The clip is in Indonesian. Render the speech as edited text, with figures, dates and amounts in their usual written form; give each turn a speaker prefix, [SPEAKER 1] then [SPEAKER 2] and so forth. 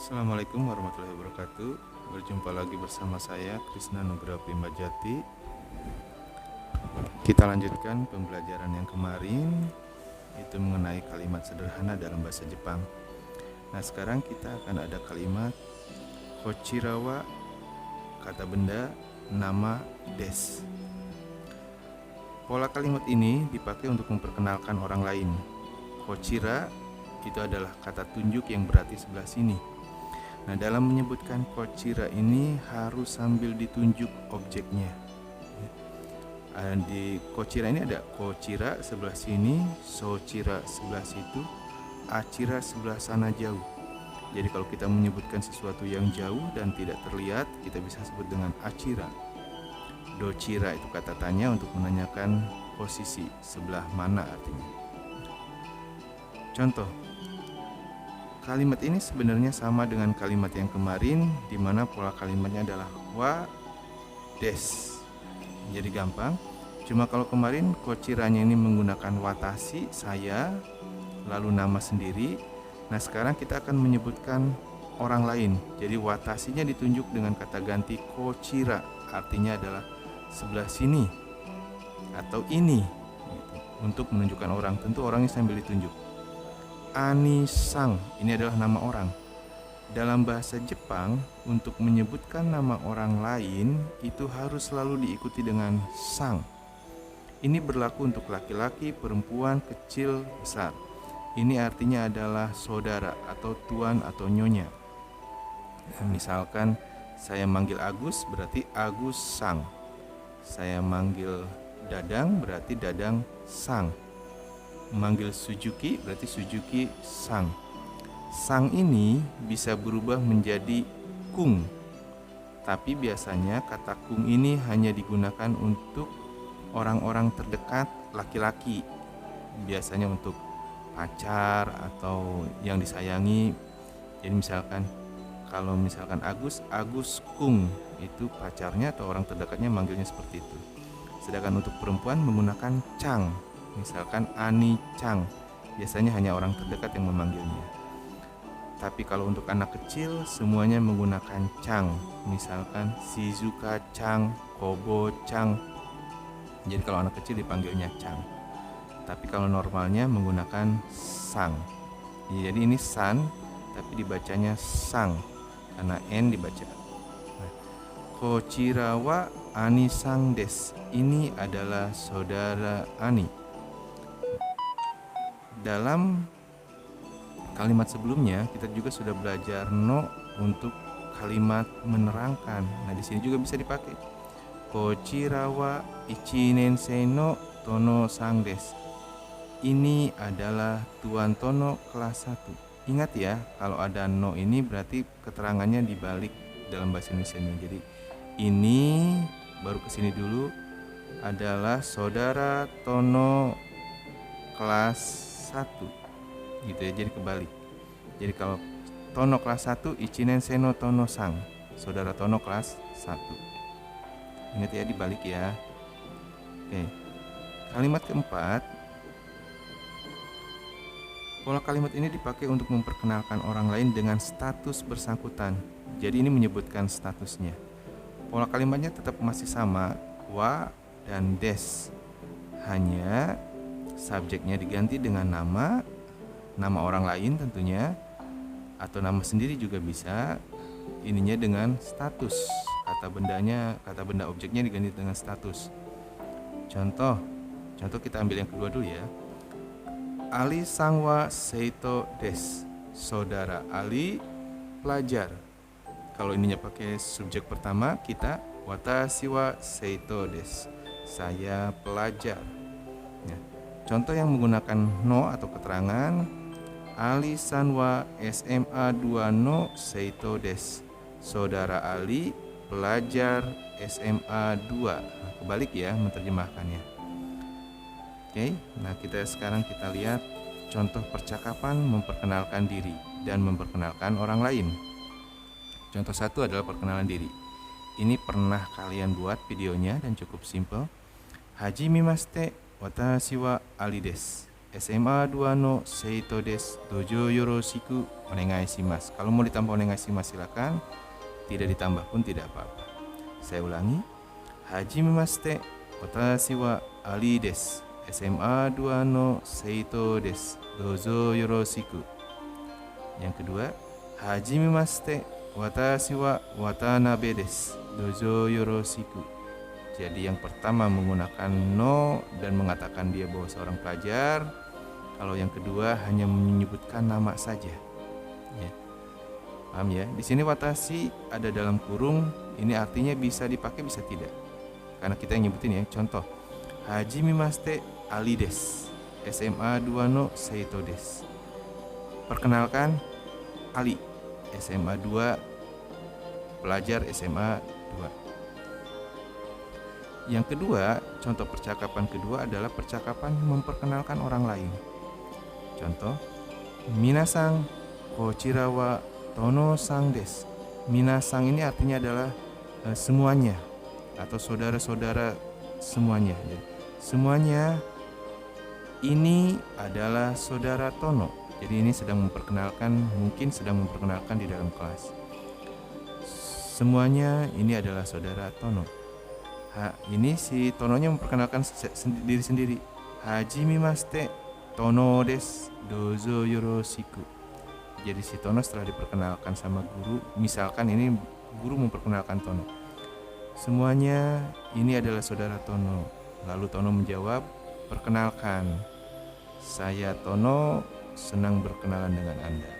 [SPEAKER 1] Assalamualaikum warahmatullahi wabarakatuh. Berjumpa lagi bersama saya Krisna Nugraha Primbajati. Kita lanjutkan pembelajaran yang kemarin, itu mengenai kalimat sederhana dalam bahasa Jepang. Nah, sekarang kita akan ada kalimat kochirawa, kata benda, nama, des. Pola kalimat ini dipakai untuk memperkenalkan orang lain. Kochira itu adalah kata tunjuk yang berarti sebelah sini. Nah, dalam menyebutkan kochira ini harus sambil ditunjuk objeknya. Di kochira ini ada kochira sebelah sini, sochira sebelah situ, achira sebelah sana jauh. Jadi kalau kita menyebutkan sesuatu yang jauh dan tidak terlihat, kita bisa sebut dengan achira. Dochira itu kata tanya untuk menanyakan posisi, sebelah mana artinya. Contoh, kalimat ini sebenarnya sama dengan kalimat yang kemarin, di mana pola kalimatnya adalah wa, des. Jadi gampang. Cuma kalau kemarin kochiranya ini menggunakan watashi, saya, lalu nama sendiri. Nah, sekarang kita akan menyebutkan orang lain. Jadi watashinya ditunjuk dengan kata ganti kochira, artinya adalah sebelah sini atau ini, untuk menunjukkan orang. Tentu orangnya sambil ditunjuk. Ani-sang, ini adalah nama orang. Dalam bahasa Jepang, untuk menyebutkan nama orang lain itu harus selalu diikuti dengan sang. Ini berlaku untuk laki-laki, perempuan, kecil, besar. Ini artinya adalah saudara atau tuan atau nyonya. Misalkan saya manggil Agus, berarti Agus sang. Saya manggil Dadang, berarti Dadang sang. Manggil Suzuki, berarti Suzuki sang. Sang ini bisa berubah menjadi kung, tapi biasanya kata kung ini hanya digunakan untuk orang-orang terdekat laki-laki, biasanya untuk pacar atau yang disayangi. Jadi misalkan kalau Agus kung, itu pacarnya atau orang terdekatnya manggilnya seperti itu. Sedangkan untuk perempuan menggunakan chang, misalkan Ani chang, biasanya hanya orang terdekat yang memanggilnya. Tapi kalau untuk anak kecil semuanya menggunakan chang, misalkan Shizuka chang, Kobo chang. Jadi kalau anak kecil dipanggilnya chang. Tapi kalau normalnya menggunakan sang. Jadi ini san, tapi dibacanya sang karena n dibaca. Kochira wa Ani sang des. Ini adalah saudara Ani. Dalam kalimat sebelumnya kita juga sudah belajar no untuk kalimat menerangkan. Nah, di sini juga bisa dipakai. Kochira wa ichinensei no tono sang des. Ini adalah Tuan Tono kelas 1. Ingat ya, kalau ada no ini berarti keterangannya dibalik dalam bahasa Indonesia-nya. Jadi ini baru kesini dulu adalah saudara Tono kelas 1. Gitu ya, jadi kebalik. Jadi kalau Tono kelas 1, ichinensei no Tono sang, saudara Tono kelas 1. Ingat ya, dibalik ya. Oke. Kalimat keempat, pola kalimat ini dipakai untuk memperkenalkan orang lain dengan status bersangkutan. Jadi ini menyebutkan statusnya. Pola kalimatnya tetap masih sama, wa dan des. Hanya subjeknya diganti dengan nama orang lain tentunya, atau nama sendiri juga bisa. Ininya dengan status, kata benda objeknya diganti dengan status. Contoh kita ambil yang kedua dulu ya. Ali sang wa seito des. Saudara Ali pelajar. Kalau ininya pakai subjek pertama, kita watashi wa seito des. Saya pelajar. Ya. Contoh yang menggunakan no atau keterangan, Ali san wa SMA 2 no seito des. Saudara Ali pelajar SMA 2. Nah, kebalik ya menerjemahkannya. Oke, nah sekarang kita lihat contoh percakapan memperkenalkan diri dan memperkenalkan orang lain. Contoh 1 adalah perkenalan diri. Ini pernah kalian buat videonya dan cukup simple. Hajimemashite, watashi wa Ali desu. SMA 2 no seito desu. Dojo yoroshiku onegai shimasu. Kalau mau ditambah onegai shimasu silakan, tidak ditambah pun tidak apa-apa. Saya ulangi. Hajimemashite, watashi wa Ali desu. SMA 2 no seito desu. Dojo yoroshiku. Yang kedua, hajimemashite, watashi wa Watanabe desu. Dojo yoroshiku. Jadi yang pertama menggunakan no dan mengatakan dia bahwa seorang pelajar. Kalau yang kedua hanya menyebutkan nama saja. Ya. Paham ya? Di sini watashi ada dalam kurung, ini artinya bisa dipakai bisa tidak. Karena kita yang nyebutin ya. Contoh, hajimemashite Ali desu. SMA 2 no seito desu. Perkenalkan, Ali, SMA 2, pelajar SMA 2. Yang kedua, contoh percakapan kedua adalah percakapan memperkenalkan orang lain. Contoh, minasang, kochira wa Tono-san desu. Minasang ini artinya adalah semuanya atau saudara-saudara semuanya. Semuanya ini adalah saudara Tono. Jadi ini sedang memperkenalkan, mungkin sedang memperkenalkan di dalam kelas. Semuanya ini adalah saudara Tono. Ini si Tononya memperkenalkan diri sendiri. Hajimemashite, Tono desu. Dojo yoroshiku. Jadi si Tono setelah diperkenalkan sama guru, misalkan ini guru memperkenalkan Tono. Semuanya ini adalah saudara Tono. Lalu Tono menjawab, perkenalkan, saya Tono, senang berkenalan dengan Anda.